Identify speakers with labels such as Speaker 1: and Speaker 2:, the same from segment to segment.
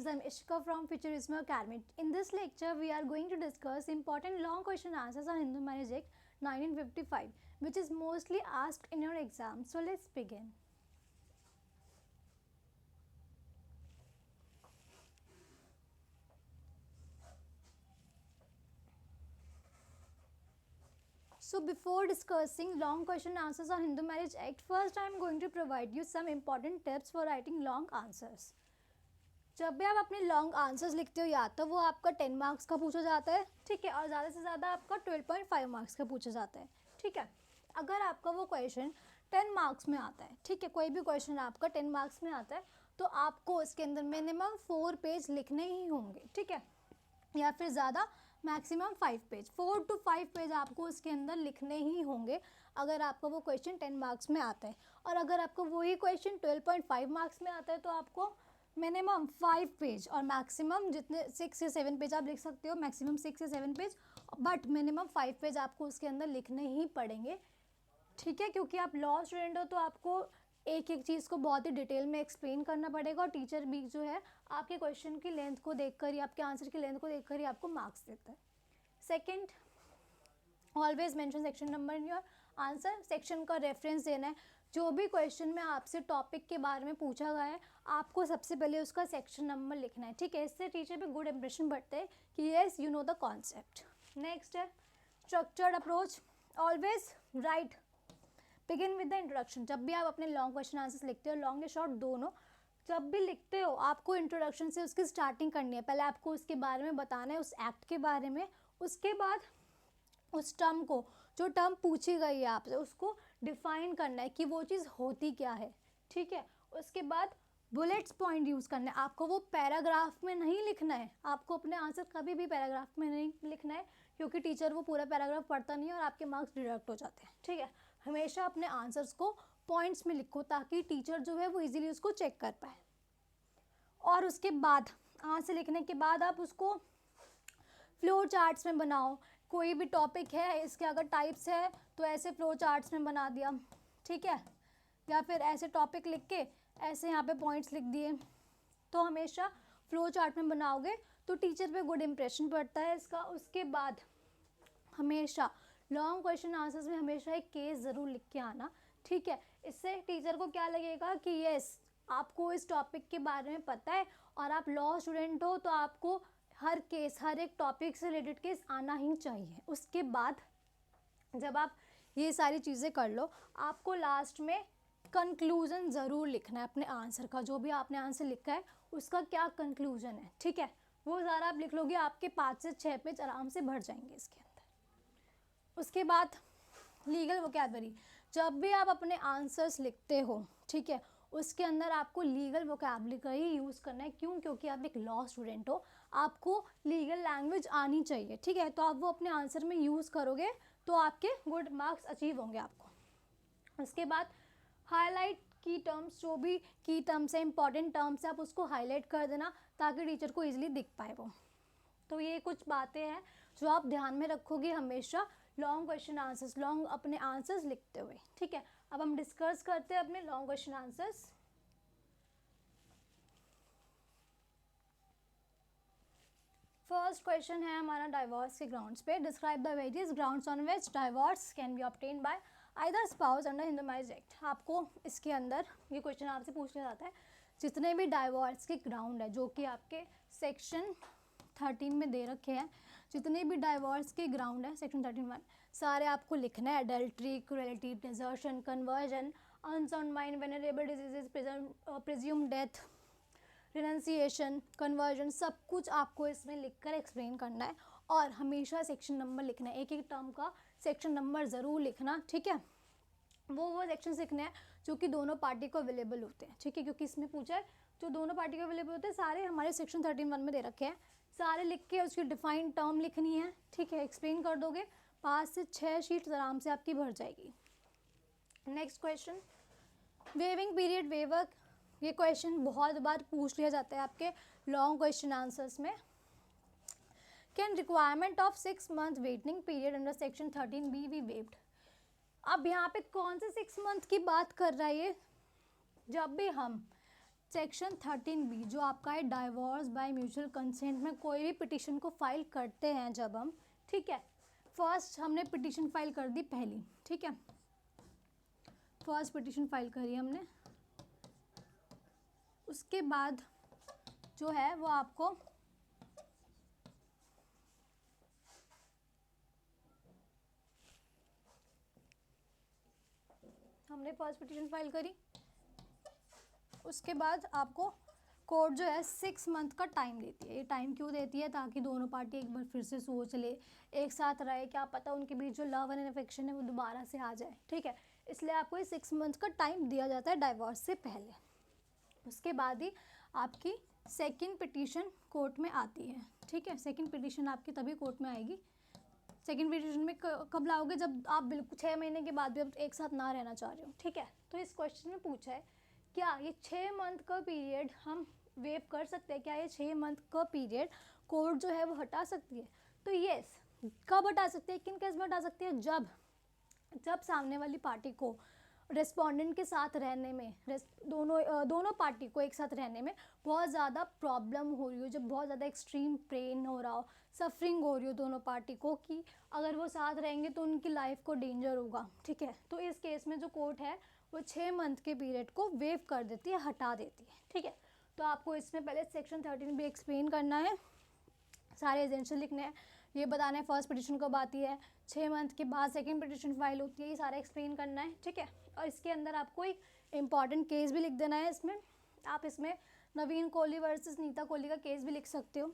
Speaker 1: guys, I'm Ishika from Futurismo Academy. In this lecture, we are going to discuss important long question answers on Hindu Marriage Act 1955, which is mostly asked in your exam. So let's begin. So before discussing long question answers on Hindu Marriage Act, first I am going to provide you some important tips for writing long answers. जब भी आप अपने long answers लिखते हो या तो वो आपका 10 मार्क्स का पूछा जाता है, ठीक है, और ज़्यादा से ज़्यादा आपका 12.5 मार्क्स का पूछा जाता है, ठीक है. अगर आपका वो क्वेश्चन 10 मार्क्स में आता है, ठीक है, कोई भी क्वेश्चन आपका 10 मार्क्स में आता है तो आपको उसके अंदर मिनिमम 4 पेज लिखने ही होंगे, ठीक है, या फिर ज़्यादा मैक्सिमम 5 पेज, 4 to 5 पेज आपको उसके अंदर लिखने ही होंगे अगर आपका वो क्वेश्चन 10 मार्क्स में आता है. और अगर आपको वही क्वेश्चन 12.5 मार्क्स में आता है तो आपको मिनिमम 5 पेज और मैक्सिमम जितने 6 या 7 पेज आप लिख सकते हो, मैक्सिमम 6 या 7 पेज, बट मिनिमम 5 पेज आपको उसके अंदर लिखने ही पड़ेंगे, ठीक है, क्योंकि आप लॉ स्टूडेंट हो तो आपको एक एक चीज़ को बहुत ही डिटेल में एक्सप्लेन करना पड़ेगा और टीचर भी जो है आपके क्वेश्चन की लेंथ को देखकर ही, आपके आंसर की लेंथ को देखकर ही आपको मार्क्स देता है. Second, always mention section number in your answer. Section का रेफरेंस देना है. जो भी क्वेश्चन में आपसे टॉपिक के बारे में पूछा गया है आपको सबसे पहले उसका सेक्शन नंबर लिखना है, ठीक है. इससे टीचर पे गुड इंप्रेशन बढ़ते हैं कि yes you know the concept. Next है structured approach. Always write begin with the introduction. जब भी आप अपने लॉन्ग क्वेश्चन आंसर्स लिखते हो, लॉन्ग या शॉर्ट दोनों, जब भी लिखते हो आपको इंट्रोडक्शन से उसकी स्टार्टिंग करनी है. पहले आपको उसके बारे में बताना है, उस एक्ट के बारे में. उसके बाद उस टर्म को, जो टर्म पूछी गई है आपसे, उसको डिफाइन करना है कि वो चीज़ होती क्या है, ठीक है. उसके बाद बुलेट्स पॉइंट यूज़ करना है. आपको वो पैराग्राफ में नहीं लिखना है. आपको अपने आंसर कभी भी पैराग्राफ में नहीं लिखना है क्योंकि टीचर वो पूरा पैराग्राफ पढ़ता नहीं है और आपके मार्क्स डिडक्ट हो जाते हैं, ठीक है. हमेशा अपने आंसर्स को पॉइंट्स में लिखो ताकि टीचर जो है वो इजीली उसको चेक कर पाए. और उसके बाद आंसर लिखने के बाद आप उसको फ्लो चार्ट्स में बनाओ. कोई भी टॉपिक है, इसके अगर टाइप्स है तो ऐसे फ्लो चार्ट्स में बना दिया, ठीक है, या फिर ऐसे टॉपिक लिख के ऐसे यहाँ पे पॉइंट्स लिख दिए. तो हमेशा फ्लो चार्ट में बनाओगे तो टीचर पे गुड इंप्रेशन पड़ता है इसका. उसके बाद हमेशा लॉन्ग क्वेश्चन आंसर्स में हमेशा एक केस ज़रूर लिख के आना, ठीक है. इससे टीचर को क्या लगेगा कि येस आपको इस टॉपिक के बारे में पता है और आप लॉ स्टूडेंट हो तो आपको हर केस, हर एक टॉपिक से रिलेटेड केस आना ही चाहिए. उसके बाद जब आप ये सारी चीज़ें कर लो, आपको लास्ट में कंक्लूज़न ज़रूर लिखना है अपने आंसर का. जो भी आपने आंसर लिखा है उसका क्या कंक्लूज़न है, ठीक है, वो सारा आप लिख लोगे. आपके 5 से 6 पेज आराम से भर जाएंगे इसके अंदर. उसके बाद लीगल वोकैबुलरी. जब भी आप अपने आंसर्स लिखते हो, ठीक है, उसके अंदर आपको लीगल वोकैबुलरी का ही यूज़ करना है. क्यों? क्योंकि आप एक लॉ स्टूडेंट हो, आपको लीगल लैंग्वेज आनी चाहिए, ठीक है. तो आप वो अपने आंसर में यूज़ करोगे तो आपके गुड मार्क्स अचीव होंगे आपको. उसके बाद हाईलाइट की टर्म्स. जो भी की टर्म्स है, इंपॉर्टेंट टर्म्स है, आप उसको हाईलाइट कर देना ताकि टीचर को ईजिली दिख पाए वो. तो ये कुछ बातें हैं जो आप ध्यान में रखोगे हमेशा लॉन्ग क्वेश्चन आंसर्स, लॉन्ग अपने आंसर्स लिखते हुए, ठीक है. अब हम डिस्कस करते हैं अपने long question answers. First question है हमारा डाइवोर्स के ग्राउंड्स पे. Describe the various grounds on which divorce can be obtain bye either spouse under Hindu marriage act. आपको इसके अंदर ये क्वेश्चन आपसे पूछ लिया जाता है जितने भी डाइवोर्स के ग्राउंड है जो कि आपके सेक्शन 13 में दे रखे हैं, जितने भी डाइवोर्स के ग्राउंड है सेक्शन 13(1) सारे आपको लिखना है. Adultery, cruelty, desertion, conversion, unsound mind, venerable diseases, presume death, renunciation, conversion, सब कुछ आपको इसमें लिखकर एक्सप्लेन करना है. और हमेशा सेक्शन नंबर लिखना है. एक एक टर्म का सेक्शन नंबर ज़रूर लिखना, ठीक है. वो सेक्शन लिखने हैं जो कि दोनों पार्टी को अवेलेबल होते हैं, ठीक है, क्योंकि इसमें पूछा है जो दोनों पार्टी को अवेलेबल होते हैं सारे हमारे सेक्शन 13(1) में दे रखे हैं. सारे लिख के उसकी डिफाइंड टर्म लिखनी है, ठीक है, एक्सप्लेन कर दोगे. 5 से 6 शीट्स आराम से आपकी भर जाएगी. Next question, waiving period waiver. ये क्वेश्चन बहुत बार पूछ लिया जाता है आपके लॉन्ग क्वेश्चन आंसर्स में. Can requirement of 6 month waiting period under section 13B be waived. अब यहाँ पे कौन से 6 month की बात कर रहा है ये? जब भी हम सेक्शन 13B जो आपका है डाइवोर्स बाय म्यूचुअल कंसेंट में कोई भी पिटिशन को फाइल करते हैं जब हम, ठीक है, फर्स्ट हमने पिटिशन फाइल कर दी पहली, ठीक है, फर्स्ट पिटिशन फाइल करी हमने, उसके बाद जो है वो आपको हमने फर्स्ट पिटिशन फाइल करी, उसके बाद आपको कोर्ट जो है 6 मंथ का टाइम देती है। ये टाइम क्यों देती है? ताकि दोनों पार्टी एक बार फिर से सोच ले, एक साथ रहे, क्या पता उनके बीच जो लव एंड अफेक्शन है वो दोबारा से आ जाए, ठीक है, इसलिए आपको ये 6 मंथ का टाइम दिया जाता है डाइवोर्स से पहले। उसके बाद ही आपकी सेकंड पिटीशन कोर्ट में आती है, ठीक है, सेकंड पिटीशन आपकी तभी कोर्ट में आएगी। सेकंड पिटीशन में कब लाओगे? जब आप बिल्कुल 6 महीने के बाद भी अब एक साथ ना रहना चाह रहे हो, ठीक है। तो इस क्वेश्चन में पूछा है क्या ये 6 मंथ का पीरियड हम वेव कर सकते हैं, क्या ये 6 मंथ का पीरियड कोर्ट जो है वो हटा सकती है? तो यस, कब हटा सकते हैं, किन केस में हटा सकती है? जब सामने वाली पार्टी को रेस्पोंडेंट के साथ रहने में, दोनों पार्टी को एक साथ रहने में बहुत ज़्यादा प्रॉब्लम हो रही हो, जब बहुत ज़्यादा एक्सट्रीम पेन हो रहा हो, सफरिंग हो रही हो दोनों पार्टी को, कि अगर वो साथ रहेंगे तो उनकी लाइफ को डेंजर होगा, ठीक है। तो इस केस में जो कोर्ट है वो 6 मंथ के पीरियड को वेव कर देती है, हटा देती है, ठीक है। तो आपको इसमें पहले सेक्शन 13 भी एक्सप्लेन करना है, सारे एजेंशियल लिखने हैं, ये बताना है फर्स्ट पिटिशन कब आती है, 6 मंथ के बाद सेकंड पिटिशन फाइल होती है, ये सारा एक्सप्लेन करना है, ठीक है। और इसके अंदर आपको एक इम्पॉर्टेंट केस भी लिख देना है इसमें, आप इसमें नवीन कोहली वर्सेस नीता कोहली का केस भी लिख सकते हो,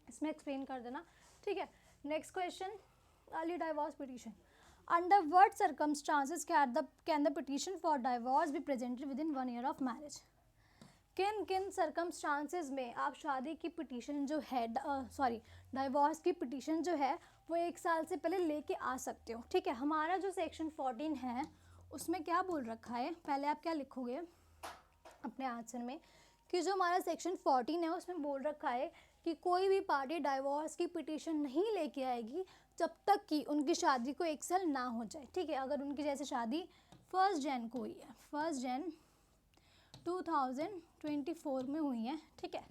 Speaker 1: इसमें एक्सप्लेन कर देना, ठीक है। Next question, early divorce petition, under what circumstances can the petition for divorce be presented with in 1 year of marriage? किन किन सर्कमस्टांसेस में आप शादी की पिटीशन जो है, डाइवोर्स की पिटीशन जो है वो 1 साल से पहले लेके आ सकते हो, ठीक है। हमारा जो सेक्शन 14 है उसमें क्या बोल रखा है, पहले आप क्या लिखोगे अपने आंसर में, कि जो हमारा सेक्शन 14 है उसमें बोल रखा है कि कोई भी पार्टी डाइवोर्स की पिटीशन नहीं लेके आएगी जब तक कि उनकी शादी को 1 साल ना हो जाए, ठीक है। अगर उनकी जैसे शादी 1 जन को हुई है, 1 जन 2024 में हुई है, ठीक है,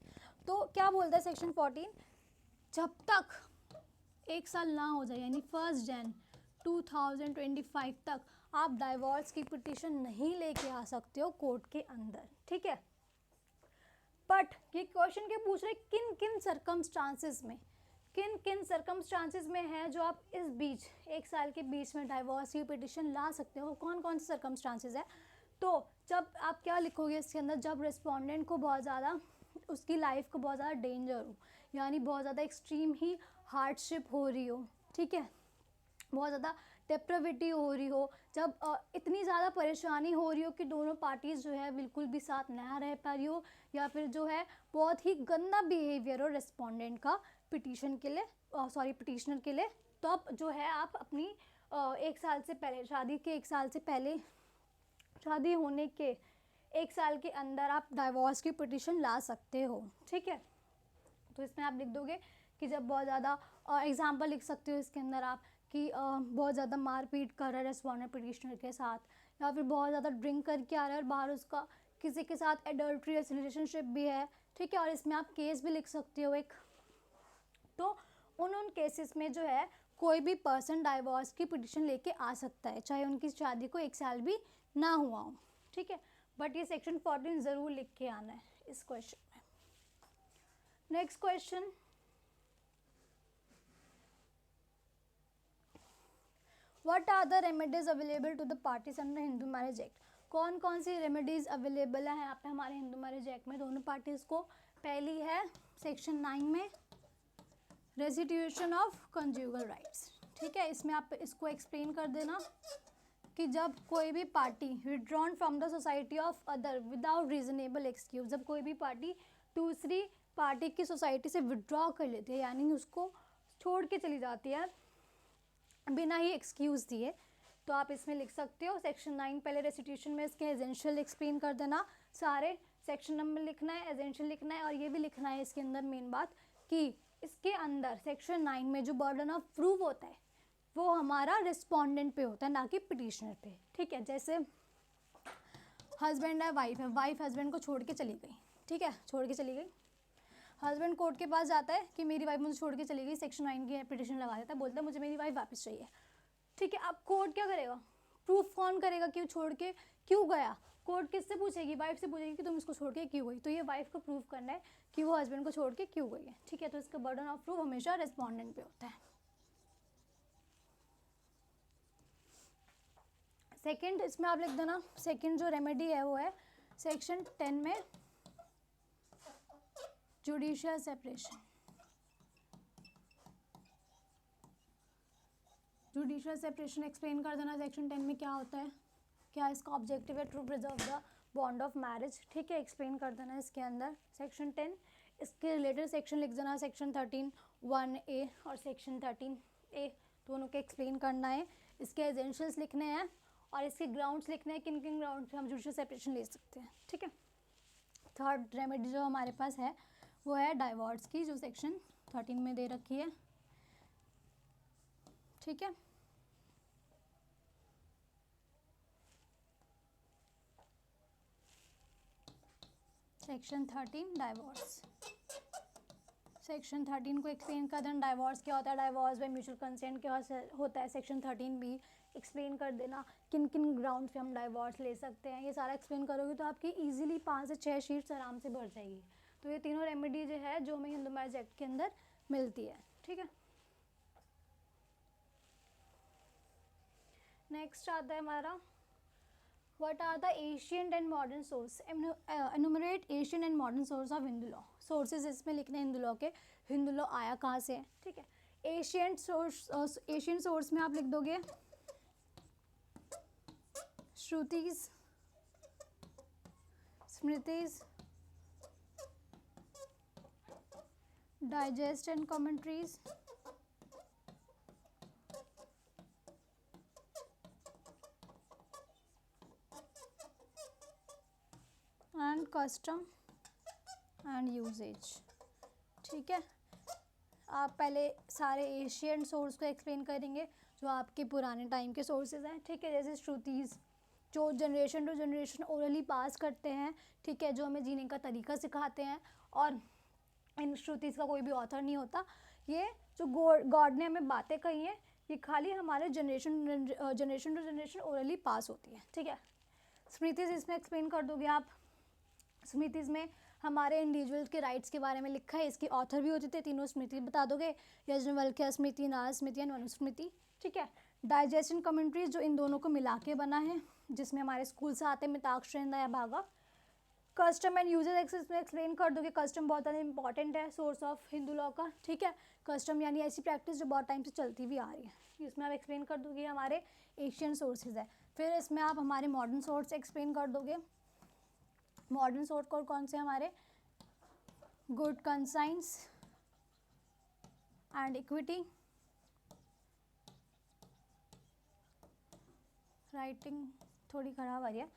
Speaker 1: तो क्या बोलता है सेक्शन 14, जब तक 1 साल ना हो जाए यानी 1 जन 2025 तक आप डाइवोर्स की पिटीशन नहीं लेके आ सकते हो कोर्ट के अंदर, ठीक है। बट ये क्वेश्चन क्या पूछ रहे, किन किन सर्कमस्टांसेस में, किन किन सर्कमस्टांसेस में है जो आप इस बीच 1 साल के बीच में डाइवोर्स की पिटीशन ला सकते हो, कौन कौन से सर्कमस्टांसेस है? तो जब आप क्या लिखोगे इसके अंदर, जब रिस्पोंडेंट को बहुत ज़्यादा उसकी लाइफ को बहुत ज़्यादा डेंजर हो, यानी बहुत ज़्यादा एक्सट्रीम ही हार्डशिप हो रही हो, ठीक है, बहुत ज़्यादा डेप्रेविटी हो रही हो, जब इतनी ज़्यादा परेशानी हो रही हो कि दोनों पार्टीज़ जो है बिल्कुल भी साथ ना रह पा रही हो, या फिर जो है बहुत ही गंदा बिहेवियर हो रिस्पोंडेंट का पिटीशन के लिए, पिटीशनर के लिए, तो अब जो है आप अपनी 1 साल से पहले, शादी के 1 साल से पहले, शादी होने के 1 साल के अंदर आप डाइवोर्स की पिटीशन ला सकते हो, ठीक है। तो इसमें आप लिख दोगे कि जब बहुत ज़्यादा, एग्जाम्पल लिख सकते हो इसके अंदर आप कि बहुत ज़्यादा मारपीट कर रहा है रेस्पोंडेंट पिटीशनर के साथ, या फिर बहुत ज़्यादा ड्रिंक करके आ रहा है और बाहर उसका किसी के साथ एडल्ट्रियस रिलेशनशिप भी है, ठीक है। और इसमें आप केस भी लिख सकते हो एक, तो उन केसेस में जो है कोई भी पर्सन डाइवोर्स की पिटीशन लेके आ सकता है, चाहे उनकी शादी को 1 साल भी ना हुआ हो, ठीक है। बट ये सेक्शन 14 ज़रूर लिख के आना है इस क्वेश्चन में। Next question, what are the remedies available to the parties under Hindu marriage act? कौन कौन सी रेमेडीज अवेलेबल है यहाँ पे हमारे हिंदू मैरिज एक्ट में दोनों पार्टीज को? पहली है सेक्शन 9 में रेस्टिट्यूशन ऑफ कंज्यूगल राइट्स, ठीक है। इसमें आप इसको एक्सप्लेन कर देना कि जब कोई भी party withdrawn from the society of other without reasonable excuse, जब कोई भी पार्टी दूसरी पार्टी की सोसाइटी से विड्रॉ कर लेती है, यानी उसको छोड़ के चली जाती है बिना ही एक्सक्यूज़ दिए, तो आप इसमें लिख सकते हो सेक्शन 9 पहले रेस्टिट्यूशन में इसके एजेंशियल एक्सप्लेन कर देना, सारे सेक्शन नंबर लिखना है, एजेंशियल लिखना है, और ये भी लिखना है इसके अंदर मेन बात कि इसके अंदर सेक्शन 9 में जो बर्डन ऑफ प्रूफ होता है वो हमारा रिस्पोंडेंट पे होता है, ना कि पिटीशनर पे, ठीक है। जैसे हस्बैंड है, वाइफ हस्बैंड को छोड़ के चली गई, ठीक है, छोड़ के चली गई। हस्बैंड कोर्ट के पास जाता है कि मेरी वाइफ मुझे छोड़ के चली गई, सेक्शन 9 की पिटिशन लगा देता है, बोलता है मुझे मेरी वाइफ वापस चाहिए, ठीक है। अब कोर्ट क्या करेगा, प्रूफ कौन करेगा कि वो छोड़ के क्यों गया? कोर्ट किससे पूछेगी? वाइफ से पूछेगी कि तुम इसको छोड़ के क्यों गई। तो ये वाइफ को प्रूफ करना है कि वो हस्बैंड को छोड़ के क्यों गई है, ठीक है। तो इसका बर्डन ऑफ प्रूफ हमेशा रेस्पोंडेंट पे होता है। सेकंड, इसमें आप लिख देना, सेकंड जो रेमेडी है वो है सेक्शन 10 में judicial separation. Judicial separation explain कर देना सेक्शन 10 में क्या होता है, क्या इसका ऑब्जेक्टिव है, to preserve the bond of marriage, ठीक है, एक्सप्लेन कर देना इसके अंदर सेक्शन 10। इसके रिलेटेड सेक्शन लिख देना, सेक्शन 13(1)(a) और सेक्शन 13(a) दोनों के एक्सप्लेन करना है। इसके एसेंशियल्स लिखने हैं और इसके ग्राउंड्स लिखने हैं, किन किन ग्राउंड पे हम जुडिशियल सेपरेशन ले सकते हैं, ठीक है। थर्ड रेमेडी जो हमारे पास है वो है डाइवोर्स की, जो सेक्शन 13 में दे रखी है, ठीक है। सेक्शन 13 डाइवोर्स, सेक्शन 13 को एक्सप्लेन कर देना, डाइवोर्स क्या होता है, डाइवोर्स बाय म्यूचुअल कंसेंट क्या होता है, सेक्शन 13 भी एक्सप्लेन कर देना, किन किन ग्राउंड पे हम डाइवोर्स ले सकते हैं। ये सारा एक्सप्लेन करोगे तो आपकी इजीली 5 से 6 शीट्स आराम से भर जाएगी। तो ये तीनों रेमेडी जो है जो हमें हिंदू मैरिज एक्ट के अंदर मिलती है, ठीक है। नेक्स्ट आता है हमारा what are the ancient and modern source, enumerate ancient and modern source of Hindu law. Sources इसमें लिखने हिंदू लॉ के, हिंदू लॉ आया कहाँ से है, ठीक है। एशियंट सोर्स में आप लिख दोगे Shrutis, Smritis, digest and commentaries, and custom and usages, ठीक है। आप पहले सारे एशियन सोर्स को एक्सप्लेन करेंगे जो आपके पुराने टाइम के सोर्सेज हैं, ठीक है, जैसे श्रुतिज जो जनरेशन टू जनरेशन ओरली पास करते हैं, ठीक है, जो हमें जीने का तरीका सिखाते हैं, और इन श्रुतिज का कोई भी ऑथर नहीं होता। ये जो गॉड ने हमें बातें कही हैं ये खाली हमारे जनरेशन टू जनरेशन ओरली पास होती है, ठीक है। स्मृतिज इसमें एक्सप्लेन कर दोगे आप, स्मृतिज में हमारे इंडिविजुअल के राइट्स के बारे में लिखा है, इसकी ऑथर भी होते थे, तीनों स्मृति बता दोगे, याज्ञवल्क्य स्मृति, नारद स्मृति एंड मनुस्मृति, ठीक है। डाइजेशन कमेंट्रीज जो इन दोनों को मिला के बना है, जिसमें हमारे स्कूल से आते हैं मिताक्षरेंद्र या भागा। कस्टम एंड यूजेज एक्सेस में एक्सप्लेन कर दोगे, कस्टम बहुत ज़्यादा इंपॉर्टेंट है सोर्स ऑफ हिंदू लॉ का, ठीक है। कस्टम यानी ऐसी प्रैक्टिस जो बहुत टाइम से चलती भी आ रही है, इसमें आप एक्सप्लेन कर दोगे हमारे एशियन सोर्सेज है। फिर इसमें आप हमारे मॉडर्न सोर्स एक्सप्लेन कर दोगे। मॉडर्न सोर्स कौन से हमारे, good conscience and equity, writing थोड़ी खराब आ रही है।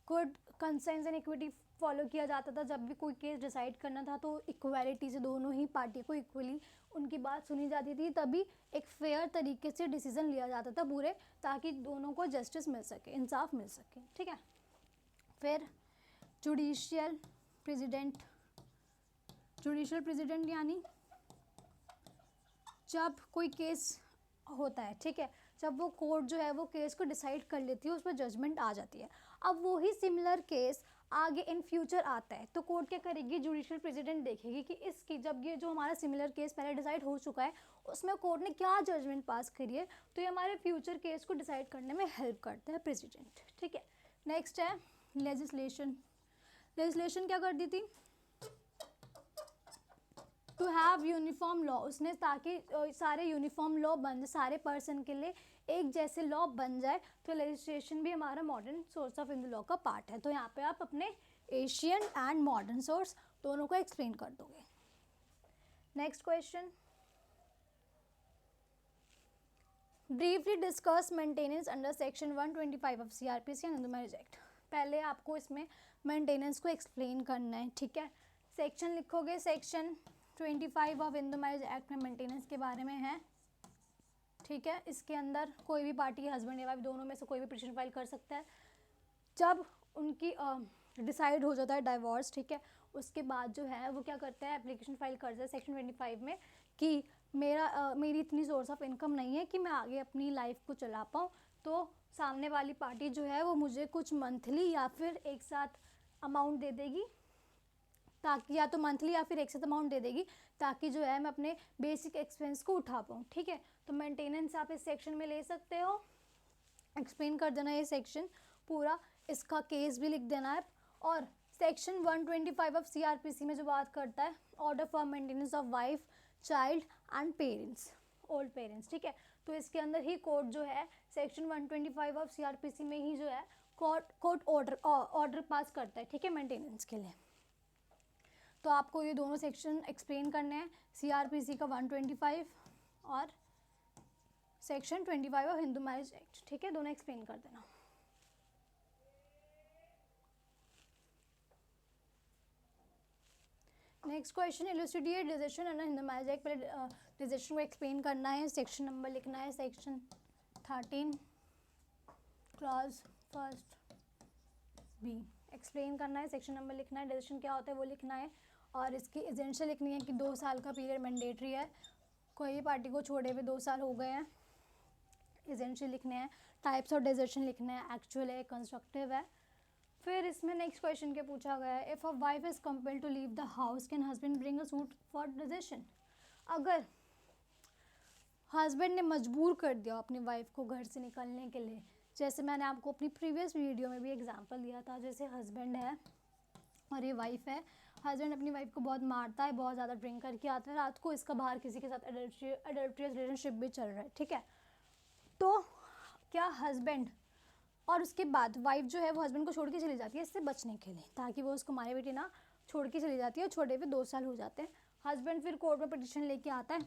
Speaker 1: Good conscience and equity follow किया जाता था, जब भी कोई केस डिसाइड करना था तो इक्वालिटी से दोनों ही पार्टी को इक्वली उनकी बात सुनी जाती थी, तभी एक फेयर तरीके से डिसीजन लिया जाता था पूरे, ताकि दोनों को जस्टिस मिल सके, इंसाफ मिल सके, ठीक है। फिर जुडिशियल प्रेसिडेंट यानी जब कोई केस होता है, ठीक है, जब वो कोर्ट जो है वो केस को डिसाइड कर लेती है, उस पर जजमेंट आ जाती है। अब वही सिमिलर केस आगे इन फ्यूचर आता है तो कोर्ट क्या करेगी, जुडिशियल प्रेसिडेंट देखेगी कि इसकी, जब ये जो हमारा सिमिलर केस पहले डिसाइड हो चुका है उसमें कोर्ट ने क्या जजमेंट पास करी है, तो ये हमारे फ्यूचर केस को डिसाइड करने में हेल्प करता है प्रेसिडेंट, ठीक है। नेक्स्ट है लेजिस्लेशन क्या कर दी थी, टू हैव यूनिफॉर्म लॉ, उसने ताकि सारे यूनिफॉर्म लॉ बन जाए, सारे पर्सन के लिए एक जैसे लॉ बन जाए, तो लेजिस्लेशन भी हमारा modern source of Hindu law का पार्ट है। तो यहाँ पे आप अपने एशियन एंड मॉडर्न सोर्स दोनों को एक्सप्लेन कर दोगे। Next question, briefly discuss maintenance under section 125 of CRPC and Hindu marriage act. पहले आपको इसमें मेंटेनेंस को एक्सप्लेन करना है, ठीक है। सेक्शन लिखोगे, section 25 of Hindu marriage act में मेंटेनेंस के बारे में है, ठीक है। इसके अंदर कोई भी पार्टी, हस्बैंड या वाइफ, दोनों में से कोई भी पिटीशन फाइल कर सकता है। जब उनकी डिसाइड हो जाता है डाइवोर्स, ठीक है, उसके बाद जो है वो क्या करते हैं, एप्लीकेशन फाइल करते हैं सेक्शन 25 में कि मेरी इतनी सोर्स ऑफ इनकम नहीं है कि मैं आगे अपनी लाइफ को चला पाऊँ, तो सामने वाली पार्टी जो है वो मुझे कुछ मंथली या फिर एक साथ अमाउंट दे देगी, ताकि या तो मंथली या फिर एक साथ अमाउंट दे देगी ताकि जो है मैं अपने बेसिक एक्सपेंस को उठा पाऊँ, ठीक है। तो मेंटेनेंस आप इस सेक्शन में ले सकते हो, एक्सप्लेन कर देना ये सेक्शन पूरा, इसका केस भी लिख देना है। और सेक्शन 125 ऑफ CRPC में जो बात करता है order for maintenance of wife, child and parents, old parents, ठीक है, तो इसके अंदर ही कोर्ट जो है सेक्शन 125 ऑफ CRPC में ही जो है कोर्ट ऑर्डर पास करता है, ठीक है, मेंटेनेंस के लिए। तो आपको ये दोनों सेक्शन एक्सप्लेन करने हैं, CRPC का 125 और section 25 of Hindu marriage act, ठीक है, दोनों एक्सप्लेन कर देना। Next question, illustrate decision under Hindu marriage act. पहले डिसीजन को एक्सप्लेन करना है, सेक्शन नंबर लिखना है, section 13 clause first B explain करना है, सेक्शन नंबर लिखना है, डिसीजन क्या होता है वो लिखना है, और इसकी एजेंशियल लिखनी है कि 2 साल का पीरियड मैंडेटरी है, कोई भी पार्टी को छोड़े हुए 2 साल हो गए हैं, एजेंशियल लिखने हैं, टाइप्स ऑफ डिसीजन लिखने हैं, एक्चुअल है, कंस्ट्रक्टिव है। फिर इसमें नेक्स्ट क्वेश्चन क्या पूछा गया है, if a wife is compelled to leave the house can husband bring a suit for decision. अगर हस्बैंड ने मजबूर कर दिया अपनी वाइफ को घर से निकलने के लिए, जैसे मैंने आपको अपनी प्रीवियस वीडियो में भी एग्जांपल दिया था, जैसे हस्बैंड है और ये वाइफ है, हस्बैंड अपनी वाइफ को बहुत मारता है, बहुत ज़्यादा ड्रिंक करके आता है रात को, इसका बाहर किसी के साथ एडल्ट्रियस रिलेशनशिप भी चल रहा है, ठीक है, तो क्या हस्बैंड, और उसके बाद वाइफ जो है वो हस्बैंड को छोड़ के चली जाती है इससे बचने के लिए, ताकि वो उसको मारे बेटे ना, छोड़ के चली जाती है, और छोड़े हुए 2 साल हो जाते हैं, हस्बैंड फिर कोर्ट में पिटिशन लेके आता है,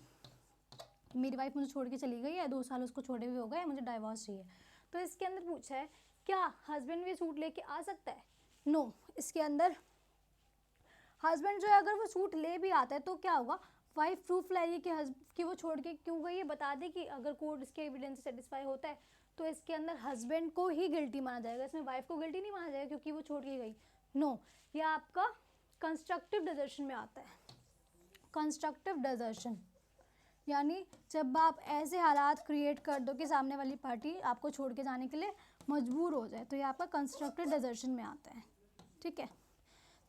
Speaker 1: मेरी वाइफ मुझे छोड़ के चली गई है, 2 साल उसको छोड़े हुए हो गए, मुझे डाइवोर्स चाहिए। तो इसके अंदर पूछा है क्या हस्बैंड भी सूट लेके आ सकता है? नो, इसके अंदर हस्बैंड जो है अगर वो सूट ले भी आता है तो क्या होगा, वाइफ प्रूफ लाएगी कि वो छोड़ के क्यों गई है, बता दे कि अगर कोर्ट इसके एविडेंस से सेटिस्फाई होता है तो इसके अंदर हस्बैंड को ही गिल्टी माना जाएगा, इसमें वाइफ को गिल्टी नहीं माना जाएगा क्योंकि वो छोड़ के गई। नो, यह आपका कंस्ट्रक्टिव डिजर्शन में आता है। कंस्ट्रक्टिव डिजर्शन यानी जब आप ऐसे हालात क्रिएट कर दो कि सामने वाली पार्टी आपको छोड़ के जाने के लिए मजबूर हो जाए, तो ये आपका कंस्ट्रक्टिव डिजर्शन में आता है, ठीक है।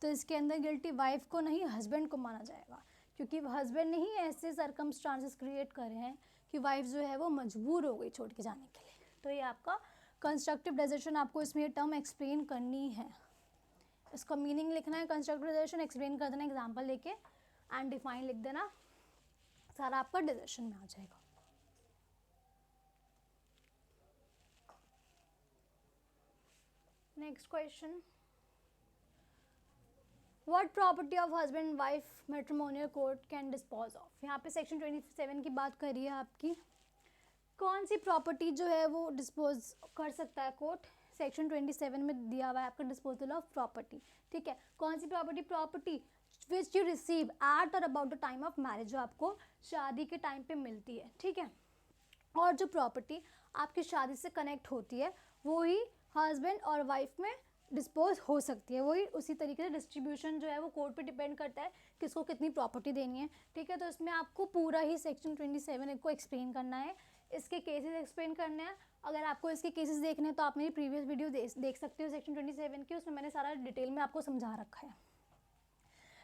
Speaker 1: तो इसके अंदर गिल्टी वाइफ को नहीं हस्बैंड को माना जाएगा, क्योंकि हस्बैंड ने ही ऐसे सर्कमस्टांसेस क्रिएट करे हैं कि वाइफ जो है वो मजबूर हो गई छोड़ के जाने के लिए। तो ये आपका कंस्ट्रक्टिव डिजर्शन, आपको इसमें ये टर्म एक्सप्लेन करनी है, इसका मीनिंग लिखना है, कंस्ट्रक्टिव डिजर्शन एक्सप्लेन कर देना एग्जाम्पल लेके, एंड डिफाइन लिख देना, सारा आपका डिजर्शन में आ जाएगा। Next question, what property of husband and wife matrimonial court can dispose of. यहाँ पे सेक्शन 27 की बात करी है आपकी, कौन सी प्रॉपर्टी जो है वो डिस्पोज कर सकता है कोर्ट, सेक्शन 27 में दिया हुआ है आपका डिस्पोजल ऑफ प्रॉपर्टी, ठीक है। कौन सी property which you receive at or about the time of marriage, जो आपको शादी के टाइम पे मिलती है, ठीक है, और जो प्रॉपर्टी आपकी शादी से कनेक्ट होती है वो ही हस्बैंड और वाइफ में डिस्पोज हो सकती है, वही उसी तरीके से डिस्ट्रीब्यूशन जो है वो कोर्ट पे डिपेंड करता है किसको कितनी प्रॉपर्टी देनी है, ठीक है। तो इसमें आपको पूरा ही सेक्शन 27 को एक्सप्लेन करना है, इसके केसेस एक्सप्लेन करने हैं। अगर आपको इसके केसेस देखने हैं तो आप मेरी प्रीवियस वीडियो देख सकते हो सेक्शन 27 की, उसमें मैंने सारा डिटेल में आपको समझा रखा है।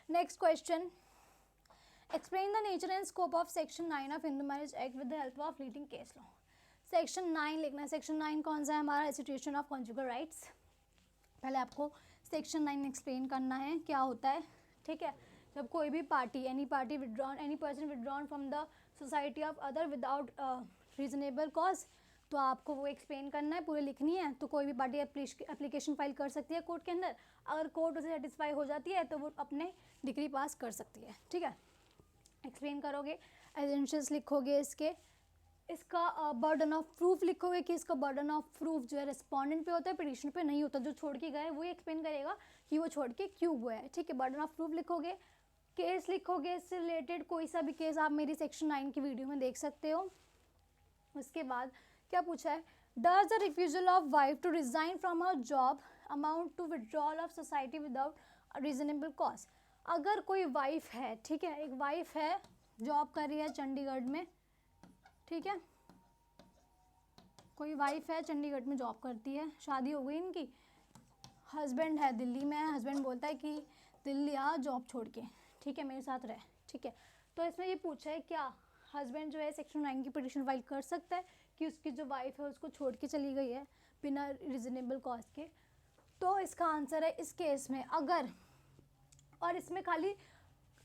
Speaker 1: Next question, explain the nature and scope of section 9 of Hindu marriage act with the help of leading case law. Section 9 लिखना है, सेक्शन 9 कौन सा है हमारा, सिचुएशन ऑफ कॉन्जुगल राइट्स। पहले आपको सेक्शन 9 एक्सप्लेन करना है क्या होता है, ठीक है। जब कोई भी party, any person withdrawn from the society of other without reasonable cause, तो आपको वो एक्सप्लेन करना है, पूरी लिखनी है। तो कोई भी पार्टी एप्लीकेशन फाइल कर सकती है कोर्ट के अंदर, अगर कोर्ट उसे सेटिस्फाई हो जाती है तो वो अपने डिग्री पास कर सकती है, ठीक है। एक्सप्लेन करोगे, एजेंशियल्स लिखोगे, इसका बर्डन ऑफ प्रूफ लिखोगे कि इसका बर्डन ऑफ प्रूफ जो है रिस्पोंडेंट पे होता है, पिटिशन पे नहीं होता, जो छोड़ के गए वही एक्सप्लेन करेगा कि वो छोड़ के क्यों गया है, ठीक है। बर्डन ऑफ प्रूफ लिखोगे, केस लिखोगे, इससे रिलेटेड कोई सा भी केस आप मेरी सेक्शन 9 की वीडियो में देख सकते हो। उसके बाद क्या पूछा है, does the refusal of wife to resign from her job amount to withdrawal of society without reasonable cause. अगर कोई वाइफ है, ठीक है, एक वाइफ है, जॉब कर रही है चंडीगढ़ में, ठीक है, कोई वाइफ है चंडीगढ़ में जॉब करती है, शादी हो गई इनकी, हस्बैंड है दिल्ली में है, हस्बैंड बोलता है कि दिल्ली आ जॉब छोड़ के, ठीक है, मेरे साथ रहे, ठीक है। तो इसमें ये पूछा है क्या हस्बैंड जो है सेक्शन 9 की पिटीशन फाइल कर सकता है कि उसकी जो वाइफ है उसको छोड़ के चली गई है बिना रीजनेबल कॉज के। तो इसका आंसर है इस केस में अगर, और इसमें खाली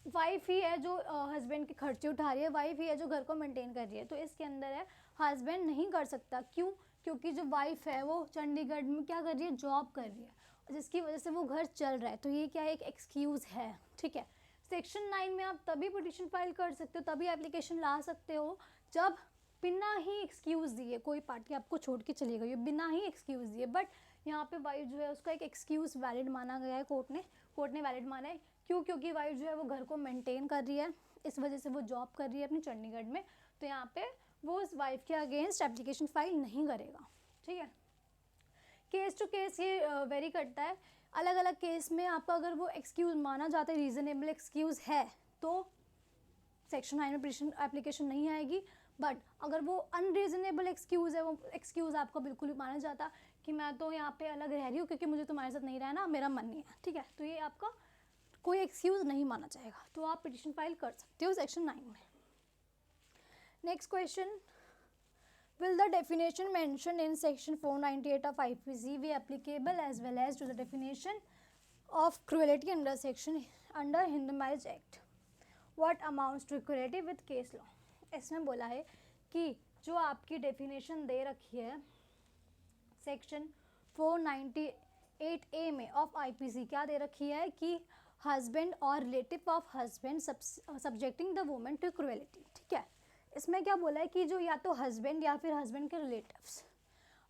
Speaker 1: वाइफ ही है जो हस्बैंड के खर्चे उठा रही है, वाइफ ही है जो घर को मेंटेन कर रही है, तो इसके अंदर है हस्बैंड नहीं कर सकता। क्यों? क्योंकि जो वाइफ है वो चंडीगढ़ में क्या कर रही है, जॉब कर रही है, जिसकी वजह से वो घर चल रहा है। तो ये क्या है, एक एक्सक्यूज़ है, ठीक है। सेक्शन 9 में आप तभी पिटीशन फाइल कर सकते हो, तभी एप्लीकेशन ला सकते हो जब बिना ही एक्सक्यूज़ दिए कोई पार्टी आपको छोड़ के चली गई है, बिना ही एक्सक्यूज़ दिए। बट यहाँ पे वाइफ जो है उसका एक एक्सक्यूज़ वैलिड माना गया है, कोर्ट ने वैलिड माना है। क्यों? क्योंकि वाइफ जो है वो घर को मेंटेन कर रही है, इस वजह से वो जॉब कर रही है अपनी चंडीगढ़ में, तो यहाँ पे वो उस वाइफ के अगेंस्ट एप्लीकेशन फाइल नहीं करेगा, ठीक है। केस टू केस ये वेरी करता है, अलग अलग केस में आपका अगर वो एक्सक्यूज़ माना जाता है, रीज़नेबल एक्सक्यूज़ है, तो सेक्शन 9 में पिटीशन एप्लीकेशन नहीं आएगी। बट अगर वो अनरीजनेबल एक्सक्यूज़ है, वो एक्सक्यूज़ आपको बिल्कुल भी माना जाता कि मैं तो यहाँ पे अलग रह रही हूँ क्योंकि मुझे तुम्हारे साथ नहीं रहना, मेरा मन नहीं है, ठीक है, तो ये आपका कोई एक्सक्यूज़ नहीं माना जाएगा, तो आप पिटीशन फाइल कर सकते हो सेक्शन 9 में। Next question, will the definition mentioned in section 498 of IPC be applicable as well as to the definition of cruelty under Hindu Marriage Act? What amounts to cruelty with case law? इसमें बोला है कि जो आपकी definition दे रखी है section 498A में of IPC, क्या दे रखी है कि हस्बैंड और relative of husband subjecting the women to cruelty, ठीक है। इसमें क्या बोला है कि जो या तो हस्बैंड या फिर हस्बैंड के रिलेटिव्स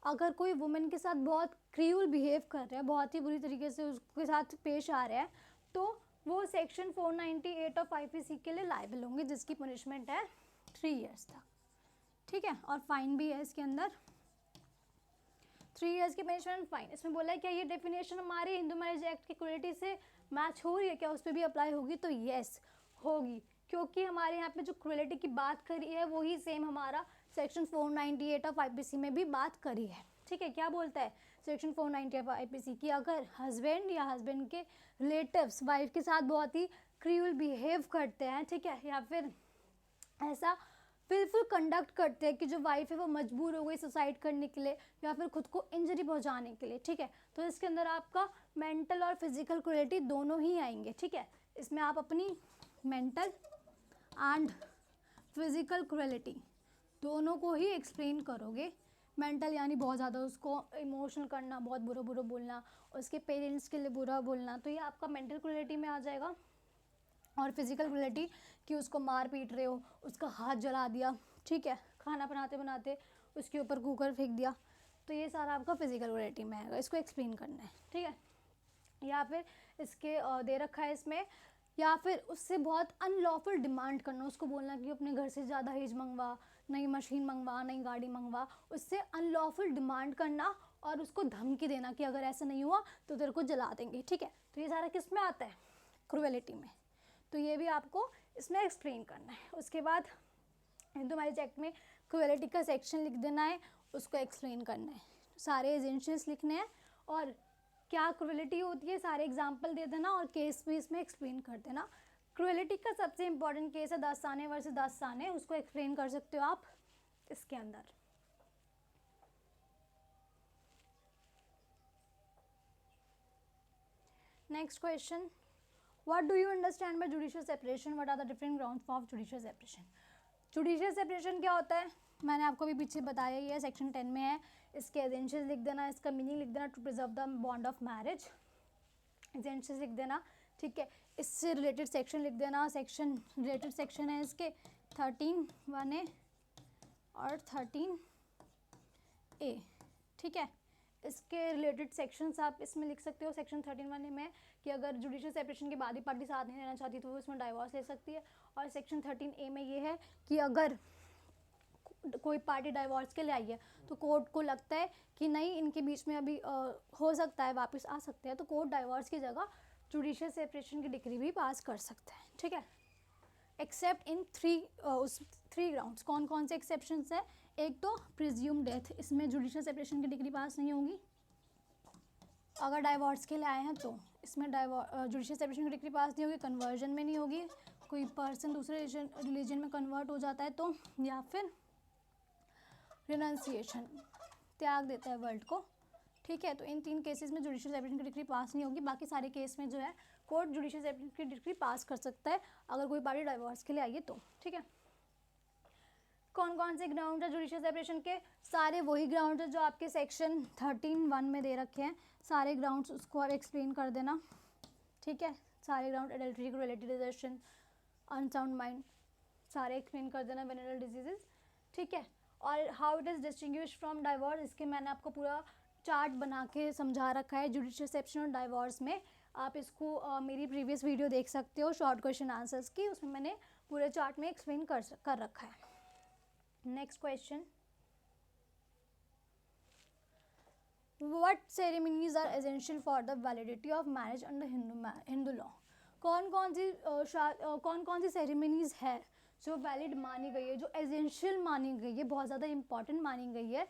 Speaker 1: अगर कोई वुमेन के साथ बहुत क्रूअल बिहेव कर रहा है, बहुत ही बुरी तरीके से उसके साथ पेश आ रहा है, तो वो सेक्शन 498 ऑफ IPC के लिए लायबल होंगे, जिसकी पनिशमेंट है 3 इयर्स तक, ठीक है, और फाइन भी है इसके अंदर, 3 इयर्स की पनिशमेंट, फाइन। इसमें बोला है क्या ये डेफिनेशन हमारे हिंदू मैरिज एक्ट की क्रुएल्टी से मैच हो रही है, क्या उस पर भी अप्लाई होगी? तो येस होगी, क्योंकि हमारे यहाँ पे जो क्रुएल्टी की बात करी है वही सेम हमारा सेक्शन 498 ऑफ IPC में भी बात करी है, ठीक है। क्या बोलता है सेक्शन 498 ऑफ IPC की अगर हस्बैंड या हस्बैंड के रिलेटिव्स वाइफ के साथ बहुत ही क्रूअल बिहेव करते हैं, ठीक है, या फिर ऐसा विलफुल कंडक्ट करते हैं कि जो वाइफ है वो मजबूर हो गई सुसाइड करने के लिए या फिर खुद को इंजरी पहुंचाने के लिए, ठीक है, तो इसके अंदर आपका मेंटल और फिजिकल क्रुएल्टी दोनों ही आएंगे, ठीक है। इसमें आप अपनी मेंटल एंड फिजिकल क्रुएल्टी दोनों को ही एक्सप्लेन करोगे। मेंटल यानी बहुत ज़्यादा उसको इमोशनल करना, बहुत बुरा बुरा बोलना, उसके पेरेंट्स के लिए बुरा बोलना, तो ये आपका मेंटल क्रुएल्टी में आ जाएगा। और फिजिकल क्रुएल्टी कि उसको मार पीट रहे हो, उसका हाथ जला दिया, ठीक है, खाना बनाते बनाते उसके ऊपर कुकर फेंक दिया, तो ये सारा आपका फिजिकल क्रुएल्टी में आएगा, इसको एक्सप्लेन करना है, ठीक है। या फिर इसके दे रखा है इसमें, या फिर उससे बहुत अनलॉफुल डिमांड करना, उसको बोलना कि अपने घर से ज़्यादा हेज मंगवा, नई मशीन मंगवा, नई गाड़ी मंगवा, उससे अनलॉफुल डिमांड करना और उसको धमकी देना कि अगर ऐसा नहीं हुआ तो तेरे को जला देंगे, ठीक है। तो ये सारा किस में आता है? क्रुएल्टी में। तो ये भी आपको इसमें एक्सप्लेन करना है। उसके बाद हिंदू मैरिज एक्ट में क्रुएल्टी का सेक्शन लिख देना है, उसको एक्सप्लेन करना है, सारे एजेंशियस लिखने हैं और क्या क्रुएल्टी होती है सारे एग्जाम्पल दे देना और केस भी इसमें एक्सप्लेन कर देना। क्रुएल्टी का सबसे इंपॉर्टेंट केस है दास्ताने वर्सेस दास्ताने, उसको एक्सप्लेन कर सकते हो आप इसके अंदर। Next question, what do you understand by judicial separation, what are the different grounds for judicial separation? Judicial separation क्या होता है मैंने आपको भी पीछे बताया ही है, सेक्शन 10 में है, इसके एजेंशियस लिख देना, इसका मीनिंग लिख देना, to preserve the bond of marriage, एजेंशियस लिख देना, ठीक है। इससे रिलेटेड सेक्शन लिख देना, सेक्शन रिलेटेड सेक्शन है इसके 13(1)(a) और 13(a), ठीक है। इसके रिलेटेड सेक्शंस आप इसमें लिख सकते हो सेक्शन 13(1)(a) में कि अगर जुडिशियल सेपरेशन के बाद ही पार्टी साथ नहीं रहना चाहती तो वो इसमें डाइवोर्स ले सकती है। और सेक्शन 13(a) में ये है कि अगर कोई पार्टी डाइवोर्स के लिए आई है तो कोर्ट को लगता है कि नहीं इनके बीच में अभी हो सकता है वापस आ सकते हैं, तो कोर्ट डाइवोर्स की जगह जुडिशियल सेपरेशन की डिक्री भी पास कर सकता है, ठीक है। एक्सेप्ट इन थ्री ग्राउंड्स, कौन कौन से एक्सेप्शंस है? एक तो प्रिज्यूम डेथ, इसमें जुडिशियल सेपरेशन की डिग्री पास नहीं होगी। अगर डाइवोर्स के लिए आए हैं तो इसमें जुडिशियल सेपरेशन की डिग्री पास नहीं होगी। कन्वर्जन में नहीं होगी, कोई पर्सन दूसरे रिलीजन में कन्वर्ट हो जाता है तो, या फिर रिनंसिएशन, त्याग देता है वर्ल्ड को, ठीक है। तो इन 3 केसेस में जुडिशियल सेपरेशन की डिग्री पास नहीं होगी। बाकी सारे केस में जो है कोर्ट जुडिशियल सेपरेशन की डिग्री पास कर सकता है अगर कोई पार्टी डाइवोर्स के लिए आई है तो, ठीक है। कौन कौन से ग्राउंड है जुडिशियल सेपरेशन के? सारे वही ग्राउंड है जो आपके सेक्शन 13(1) में दे रखे हैं। सारे ग्राउंड्स उसको और एक्सप्लेन कर देना, ठीक है। सारे ground, adultery, cruelty, desertion, unsound mind, सारे एक्सप्लेन कर देना, वेनेरल डिजीजेस, ठीक है। और how it is distinguish from divorce, इसके मैंने आपको पूरा चार्ट बना के समझा रखा है जुडिशियल सेपरेशन और डाइवोर्स में। आप इसको मेरी प्रीवियस वीडियो देख सकते हो शॉर्ट क्वेश्चन आंसर्स की, उसमें मैंने पूरे चार्ट में एक्सप्लेन कर रखा है। Next question, what ceremonies are essential for the validity of marriage under Hindu law? कौन कौन सी सेरेमनीज है जो वैलिड मानी गई है, जो एसेंशियल मानी गई है, बहुत ज़्यादा इंपॉर्टेंट मानी गई है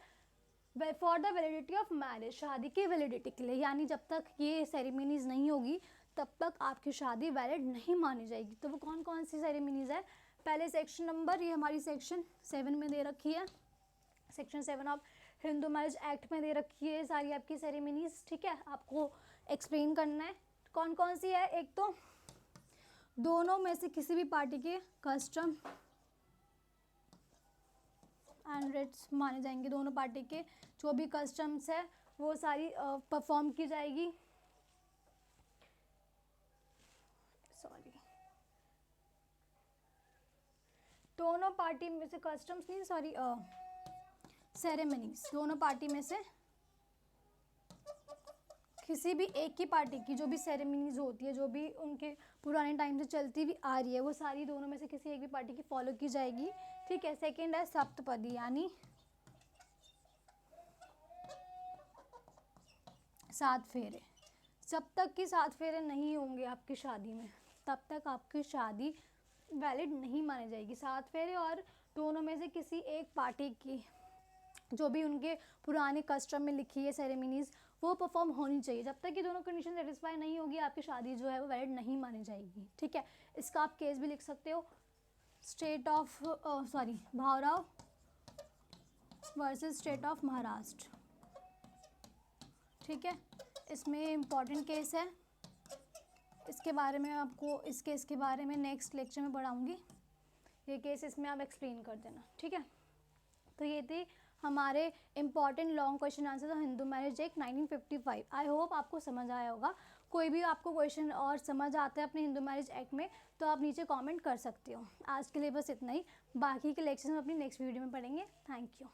Speaker 1: for the validity of marriage, शादी की वैलिडिटी के लिए। यानी जब तक ये सेरेमनीज नहीं होगी तब तक आपकी शादी वैलिड नहीं मानी जाएगी। तो वो कौन कौन सी सेरेमनीज है? पहले सेक्शन नंबर, ये हमारी सेक्शन 7 में दे रखी है, section 7 of Hindu marriage act में दे रखी है सारी आपकी सेरेमनीज, ठीक है। आपको एक्सप्लेन करना है कौन कौन सी है। एक तो दोनों में से किसी भी पार्टी के कस्टम एंड रिट्स माने जाएंगे, दोनों पार्टी के जो भी कस्टम्स है वो सारी परफॉर्म की जाएगी। दोनों पार्टी में से कस्टम्स नहीं, सॉरी, सेरेमनीज, दोनों पार्टी में से किसी भी एक ही पार्टी की जो भी सेरेमनीज होती है, जो भी उनके पुराने टाइम से चलती हुई आ रही है, वो सारी दोनों में से किसी एक भी पार्टी की फॉलो की जाएगी, ठीक है। सेकंड है सप्तपदी, यानी 7 फेरे। जब तक कि 7 फेरे नहीं होंगे आपकी शादी में तब तक आपकी शादी वैलिड नहीं मानी जाएगी। 7 फेरे और दोनों में से किसी एक पार्टी की जो भी उनके पुराने कस्टम में लिखी है सेरेमनीज वो परफॉर्म होनी चाहिए। जब तक कि दोनों कंडीशन सेटिस्फाई नहीं होगी आपकी शादी जो है वो वैलिड नहीं मानी जाएगी, ठीक है। इसका आप केस भी लिख सकते हो, state of Bhaurao versus state of Maharashtra, ठीक है। इसमें इम्पॉर्टेंट केस है, इसके बारे में आपको, इस केस के बारे में नेक्स्ट लेक्चर में पढ़ाऊँगी। ये केस इसमें आप एक्सप्लेन कर देना, ठीक है। तो ये थी हमारे इम्पॉर्टेंट लॉन्ग क्वेश्चन आंसर था Hindu marriage act 1955। I hope आपको समझ आया होगा। कोई भी आपको क्वेश्चन और समझ आता है अपने हिंदू मैरिज एक्ट में तो आप नीचे कमेंट कर सकते हो। आज के लिए बस इतना ही, बाकी के लेक्चर हम अपनी नेक्स्ट वीडियो में पढ़ेंगे। Thank you.